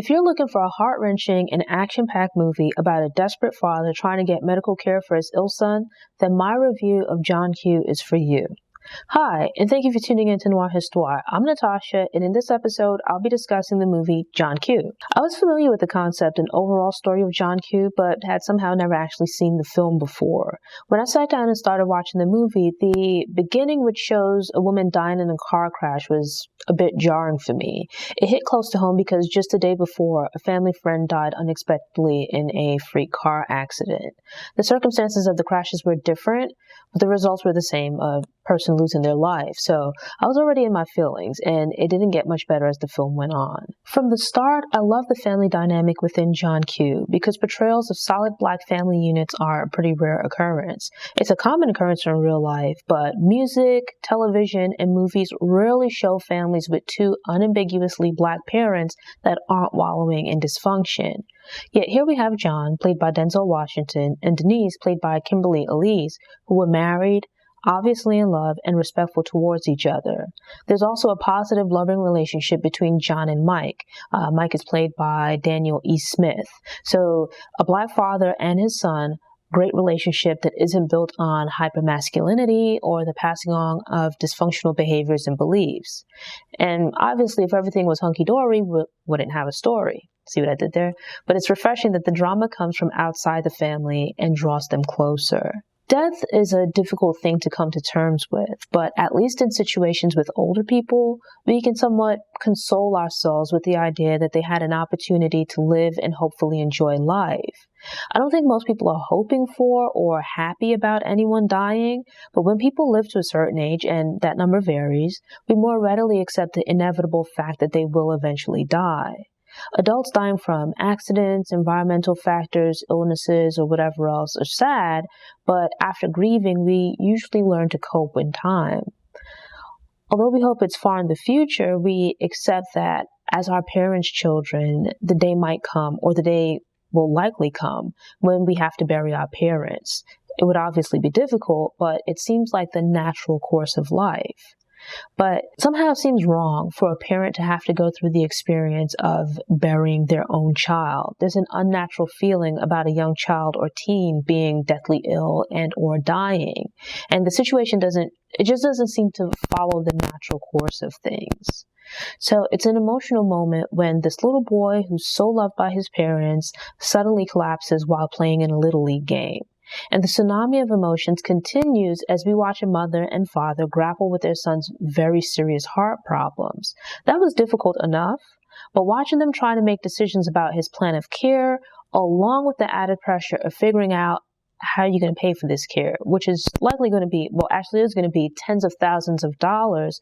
If you're looking for a heart-wrenching and action-packed movie about a desperate father trying to get medical care for his ill son, then my review of John Q is for you. Hi, and thank you for tuning in to Noir Histoire. I'm Natasha, and in this episode, I'll be discussing the movie John Q. I was familiar with the concept and overall story of John Q, but had somehow never actually seen the film before. When I sat down and started watching the movie, the beginning, which shows a woman dying in a car crash, was a bit jarring for me. It hit close to home because just the day before, a family friend died unexpectedly in a freak car accident. The circumstances of the crashes were different, but the results were the same, a person losing their life. So I was already in my feelings, and it didn't get much better as the film went on. From the start, I love the family dynamic within John Q because portrayals of solid Black family units are a pretty rare occurrence. It's a common occurrence in real life, but music, television, and movies rarely show families with two unambiguously Black parents that aren't wallowing in dysfunction. Yet here we have John, played by Denzel Washington, and Denise, played by Kimberly Elise, who were married, obviously in love, and respectful towards each other. There's also a positive, loving relationship between John and Mike. Mike is played by Daniel E. Smith. So a Black father and his son, great relationship that isn't built on hypermasculinity or the passing on of dysfunctional behaviors and beliefs. And obviously, if everything was hunky-dory, we wouldn't have a story. See what I did there? But it's refreshing that the drama comes from outside the family and draws them closer. Death is a difficult thing to come to terms with, but at least in situations with older people, we can somewhat console ourselves with the idea that they had an opportunity to live and hopefully enjoy life. I don't think most people are hoping for or happy about anyone dying, but when people live to a certain age, and that number varies, we more readily accept the inevitable fact that they will eventually die. Adults dying from accidents, environmental factors, illnesses, or whatever else are sad, but after grieving, we usually learn to cope in time. Although we hope it's far in the future, we accept that as our parents' children, the day might come, or the day will likely come, when we have to bury our parents. It would obviously be difficult, but it seems like the natural course of life. But somehow it seems wrong for a parent to have to go through the experience of burying their own child. There's an unnatural feeling about a young child or teen being deathly ill and or dying. And the situation just doesn't seem to follow the natural course of things. So it's an emotional moment when this little boy who's so loved by his parents suddenly collapses while playing in a Little League game. And the tsunami of emotions continues as we watch a mother and father grapple with their son's very serious heart problems. That was difficult enough, but watching them try to make decisions about his plan of care, along with the added pressure of figuring out how you're going to pay for this care, which is likely going to be, is going to be tens of thousands of dollars,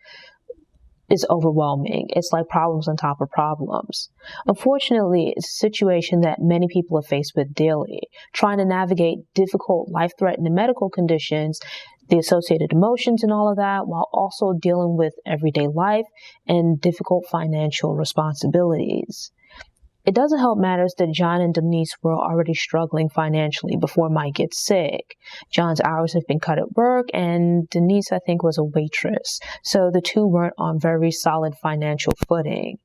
is overwhelming. It's like problems on top of problems. Unfortunately, it's a situation that many people are faced with daily, trying to navigate difficult, life-threatening medical conditions, the associated emotions and all of that, while also dealing with everyday life and difficult financial responsibilities. It doesn't help matters that John and Denise were already struggling financially before Mike gets sick. John's hours have been cut at work, and Denise, I think, was a waitress. So the two weren't on very solid financial footing.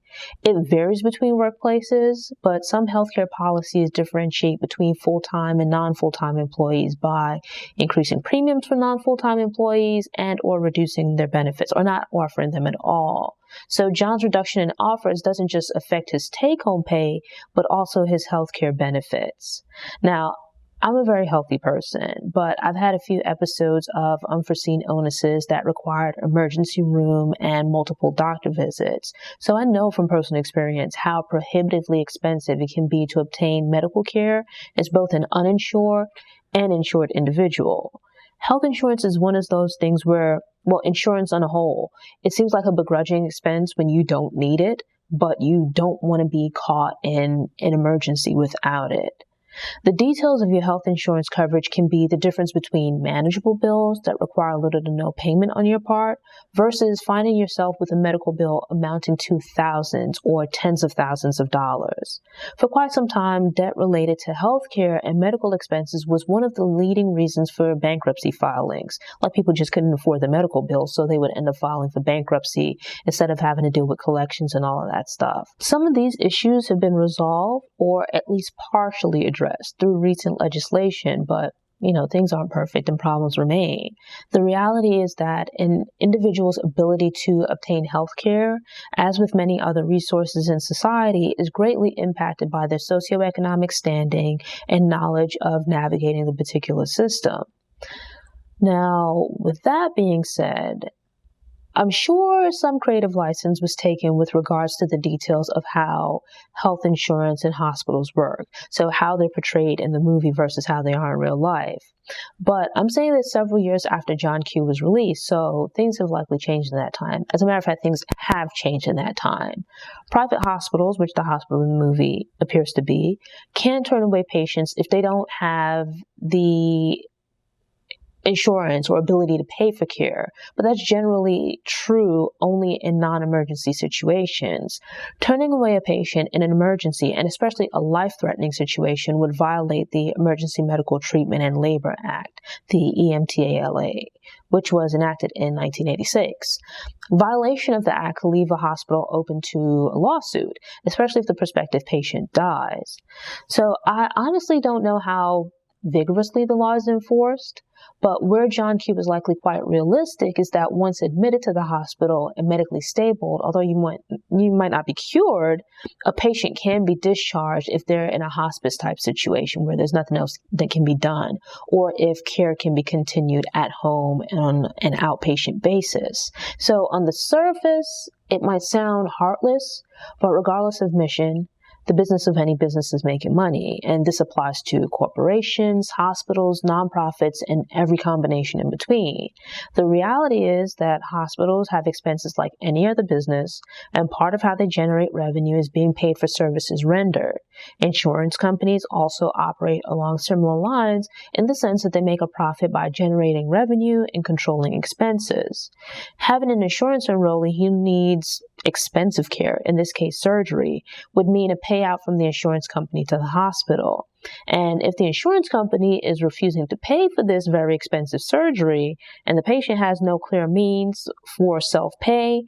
It varies between workplaces, but some healthcare policies differentiate between full-time and non-full-time employees by increasing premiums for non-full-time employees and or reducing their benefits or not offering them at all. So John's reduction in offers doesn't just affect his take-home pay, but also his healthcare benefits. Now, I'm a very healthy person, but I've had a few episodes of unforeseen illnesses that required emergency room and multiple doctor visits. So I know from personal experience how prohibitively expensive it can be to obtain medical care as both an uninsured and insured individual. Health insurance is one of those things where, insurance on a whole, it seems like a begrudging expense when you don't need it, but you don't want to be caught in an emergency without it. The details of your health insurance coverage can be the difference between manageable bills that require little to no payment on your part versus finding yourself with a medical bill amounting to thousands or tens of thousands of dollars. For quite some time, debt related to healthcare and medical expenses was one of the leading reasons for bankruptcy filings. Like people just couldn't afford the medical bill, so they would end up filing for bankruptcy instead of having to deal with collections and all of that stuff. Some of these issues have been resolved or at least partially addressed through recent legislation, but things aren't perfect and problems remain. The reality is that an individual's ability to obtain health care, as with many other resources in society, is greatly impacted by their socioeconomic standing and knowledge of navigating the particular system. Now, with that being said, I'm sure some creative license was taken with regards to the details of how health insurance and hospitals work. So how they're portrayed in the movie versus how they are in real life. But I'm saying this several years after John Q was released, so things have likely changed in that time. As a matter of fact, things have changed in that time. Private hospitals, which the hospital in the movie appears to be, can turn away patients if they don't have the insurance or ability to pay for care, but that's generally true only in non-emergency situations. Turning away a patient in an emergency, and especially a life-threatening situation, would violate the Emergency Medical Treatment and Labor Act, the EMTALA, which was enacted in 1986. Violation of the act could leave a hospital open to a lawsuit, especially if the prospective patient dies. So I honestly don't know how vigorously the law is enforced, but where John Q is likely quite realistic is that once admitted to the hospital and medically stable, although you might not be cured, a patient can be discharged if they're in a hospice type situation where there's nothing else that can be done, or if care can be continued at home on an outpatient basis. So on the surface, it might sound heartless, but regardless of mission, the business of any business is making money, and this applies to corporations, hospitals, nonprofits, and every combination in between. The reality is that hospitals have expenses like any other business, and part of how they generate revenue is being paid for services rendered. Insurance companies also operate along similar lines in the sense that they make a profit by generating revenue and controlling expenses. Having an insurance enrollee who needs expensive care, in this case surgery, would mean a payout from the insurance company to the hospital. And if the insurance company is refusing to pay for this very expensive surgery and the patient has no clear means for self-pay,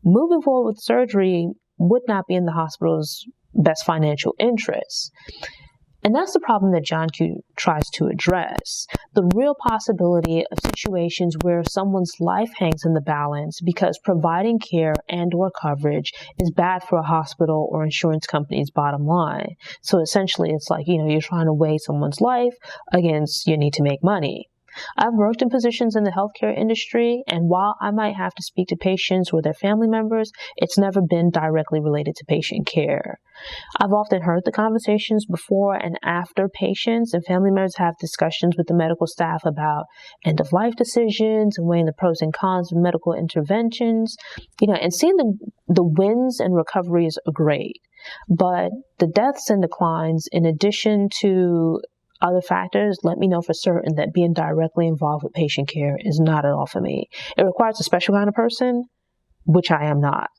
moving forward with surgery would not be in the hospital's best financial interests. And that's the problem that John Q tries to address. The real possibility of situations where someone's life hangs in the balance because providing care and or coverage is bad for a hospital or insurance company's bottom line. So essentially it's like, you're trying to weigh someone's life against your need to make money. I've worked in positions in the healthcare industry, and while I might have to speak to patients or their family members, it's never been directly related to patient care. I've often heard the conversations before and after patients and family members have discussions with the medical staff about end-of-life decisions and weighing the pros and cons of medical interventions, and seeing the wins and recoveries are great. But the deaths and declines, in addition to other factors, let me know for certain that being directly involved with patient care is not at all for me. It requires a special kind of person, which I am not.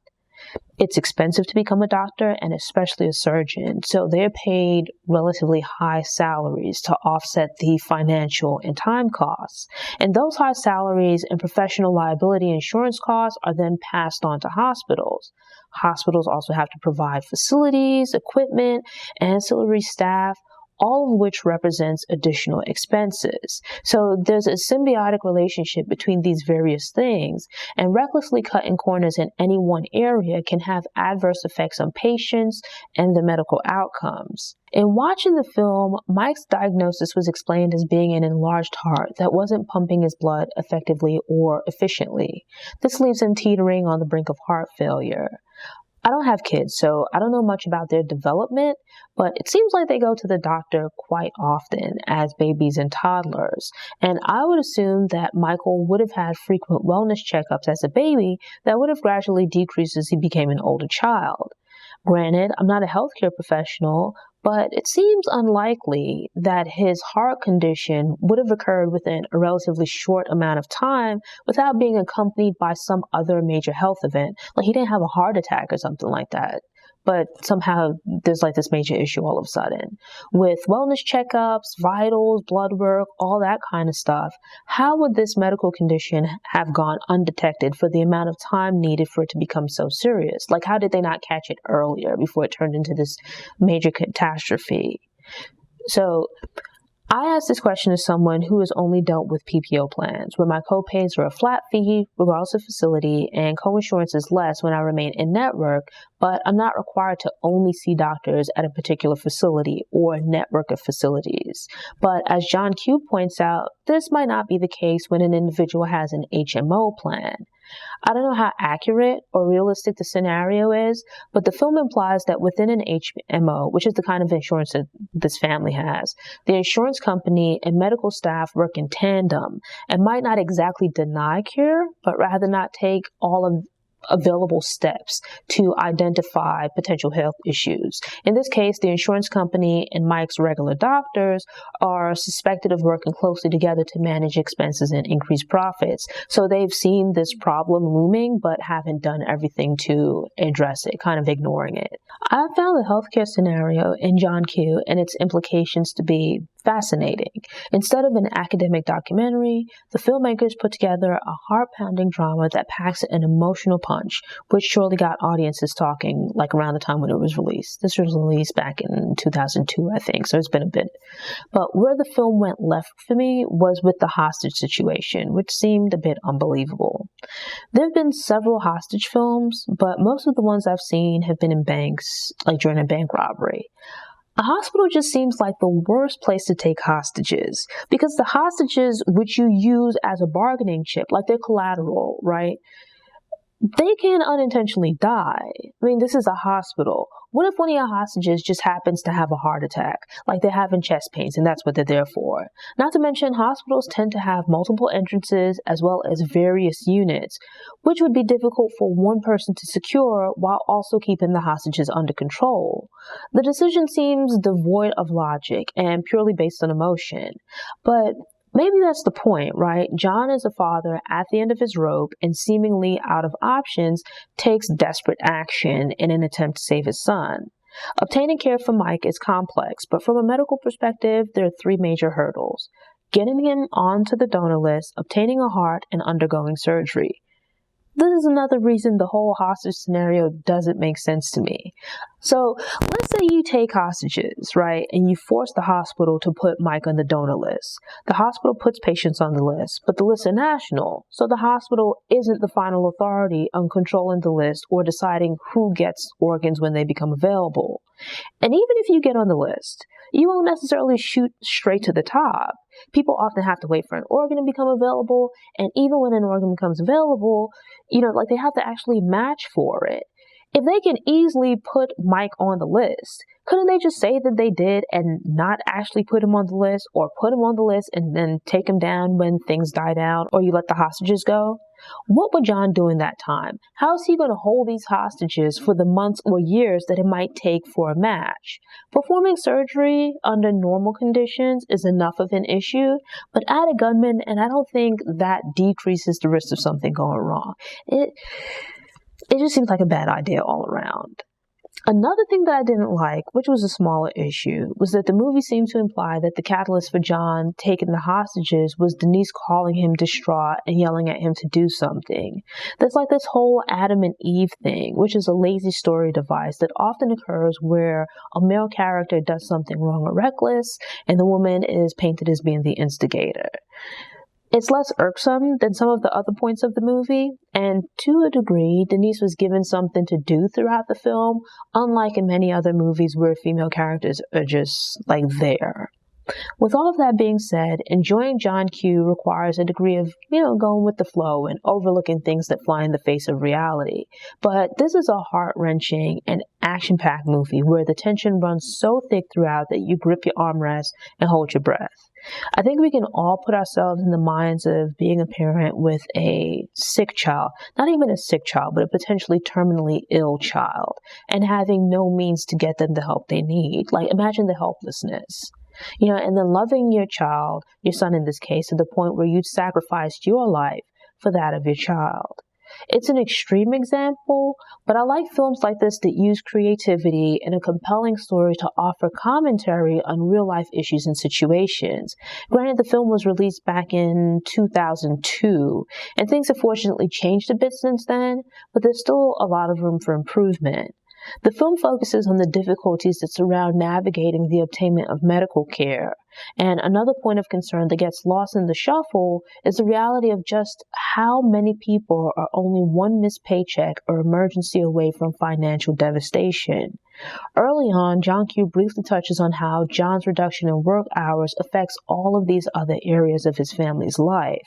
It's expensive to become a doctor and especially a surgeon, so they're paid relatively high salaries to offset the financial and time costs. And those high salaries and professional liability insurance costs are then passed on to hospitals. Hospitals also have to provide facilities, equipment, ancillary staff, all of which represents additional expenses. So there's a symbiotic relationship between these various things, and recklessly cutting corners in any one area can have adverse effects on patients and the medical outcomes. In watching the film, Mike's diagnosis was explained as being an enlarged heart that wasn't pumping his blood effectively or efficiently. This leaves him teetering on the brink of heart failure. I don't have kids, so I don't know much about their development, but it seems like they go to the doctor quite often as babies and toddlers. And I would assume that Michael would have had frequent wellness checkups as a baby that would have gradually decreased as he became an older child. Granted, I'm not a healthcare professional, but it seems unlikely that his heart condition would have occurred within a relatively short amount of time without being accompanied by some other major health event. Like he didn't have a heart attack or something like that. But somehow there's like this major issue all of a sudden. With wellness checkups, vitals, blood work, all that kind of stuff, how would this medical condition have gone undetected for the amount of time needed for it to become so serious? Like, how did they not catch it earlier before it turned into this major catastrophe? So I asked this question as someone who has only dealt with PPO plans, where my co-pays are a flat fee regardless of facility and co-insurance is less when I remain in-network, but I'm not required to only see doctors at a particular facility or network of facilities. But as John Q points out, this might not be the case when an individual has an HMO plan. I don't know how accurate or realistic the scenario is, but the film implies that within an HMO, which is the kind of insurance that this family has, the insurance company and medical staff work in tandem and might not exactly deny cure, but rather not take all of available steps to identify potential health issues. In this case, the insurance company and Mike's regular doctors are suspected of working closely together to manage expenses and increase profits. So they've seen this problem looming, but haven't done everything to address it, kind of ignoring it. I found the healthcare scenario in John Q and its implications to be fascinating. Instead of an academic documentary, the filmmakers put together a heart-pounding drama that packs an emotional punch, which surely got audiences talking like around the time when it was released. This was released back in 2002, I think, so it's been a bit. But where the film went left for me was with the hostage situation, which seemed a bit unbelievable. There have been several hostage films, but most of the ones I've seen have been in banks, like during a bank robbery. A hospital just seems like the worst place to take hostages because the hostages, which you use as a bargaining chip, like they're collateral, right? They can unintentionally die. I mean, this is a hospital. What if one of your hostages just happens to have a heart attack, like they're having chest pains, and that's what they're there for? Not to mention, hospitals tend to have multiple entrances as well as various units, which would be difficult for one person to secure while also keeping the hostages under control. The decision seems devoid of logic and purely based on emotion, but maybe that's the point, right? John is a father at the end of his rope and seemingly out of options takes desperate action in an attempt to save his son. Obtaining care for Mike is complex, but from a medical perspective, there are three major hurdles: getting him onto the donor list, obtaining a heart, and undergoing surgery. This is another reason the whole hostage scenario doesn't make sense to me. So let's say you take hostages, right, and you force the hospital to put Mike on the donor list. The hospital puts patients on the list, but the lists are national, so the hospital isn't the final authority on controlling the list or deciding who gets organs when they become available. And even if you get on the list, you won't necessarily shoot straight to the top. People often have to wait for an organ to become available, and even when an organ becomes available, like they have to actually match for it. If they can easily put Mike on the list, couldn't they just say that they did and not actually put him on the list, or put him on the list and then take him down when things die down, or you let the hostages go? What would John do in that time? How is he going to hold these hostages for the months or years that it might take for a match? Performing surgery under normal conditions is enough of an issue, but add a gunman, and I don't think that decreases the risk of something going wrong. It just seems like a bad idea all around. Another thing that I didn't like, which was a smaller issue, was that the movie seemed to imply that the catalyst for John taking the hostages was Denise calling him distraught and yelling at him to do something. There's like this whole Adam and Eve thing, which is a lazy story device that often occurs where a male character does something wrong or reckless, and the woman is painted as being the instigator. It's less irksome than some of the other points of the movie, and to a degree, Denise was given something to do throughout the film, unlike in many other movies where female characters are just, there. With all of that being said, enjoying John Q requires a degree of, going with the flow and overlooking things that fly in the face of reality. But this is a heart-wrenching and action-packed movie where the tension runs so thick throughout that you grip your armrest and hold your breath. I think we can all put ourselves in the minds of being a parent with a sick child, not even a sick child, but a potentially terminally ill child, and having no means to get them the help they need. Like, imagine the helplessness. And then loving your child, your son in this case, to the point where you'd sacrificed your life for that of your child. It's an extreme example, but I like films like this that use creativity and a compelling story to offer commentary on real life issues and situations. Granted, the film was released back in 2002, and things have fortunately changed a bit since then, but there's still a lot of room for improvement. The film focuses on the difficulties that surround navigating the obtainment of medical care. And another point of concern that gets lost in the shuffle is the reality of just how many people are only one missed paycheck or emergency away from financial devastation. Early on, John Q briefly touches on how John's reduction in work hours affects all of these other areas of his family's life.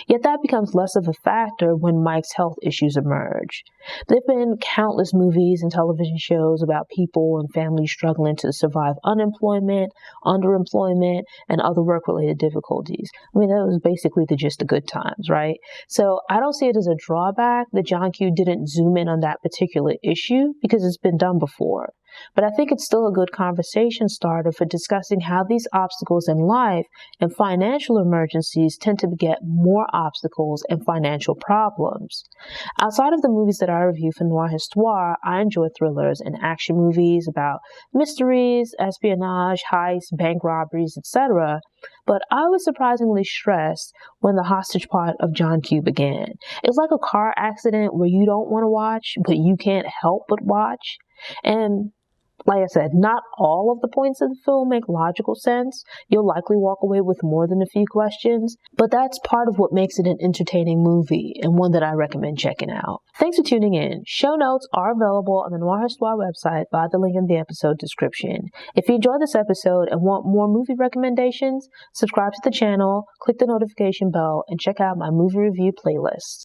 Yet that becomes less of a factor when Mike's health issues emerge. There have been countless movies and television shows about people and families struggling to survive unemployment, underemployment, and other work-related difficulties. I mean, that was basically the gist of Good Times, right? So I don't see it as a drawback that John Q didn't zoom in on that particular issue because it's been done before. But I think it's still a good conversation starter for discussing how these obstacles in life and financial emergencies tend to beget more obstacles and financial problems. Outside of the movies that I review for Noir Histoire, I enjoy thrillers and action movies about mysteries, espionage, heists, bank robberies, etc. But I was surprisingly stressed when the hostage part of John Q began. It's like a car accident where you don't want to watch, but you can't help but watch. And like I said, not all of the points of the film make logical sense. You'll likely walk away with more than a few questions, but that's part of what makes it an entertaining movie and one that I recommend checking out. Thanks for tuning in. Show notes are available on the Noir Histoire website via the link in the episode description. If you enjoyed this episode and want more movie recommendations, subscribe to the channel, click the notification bell, and check out my movie review playlist.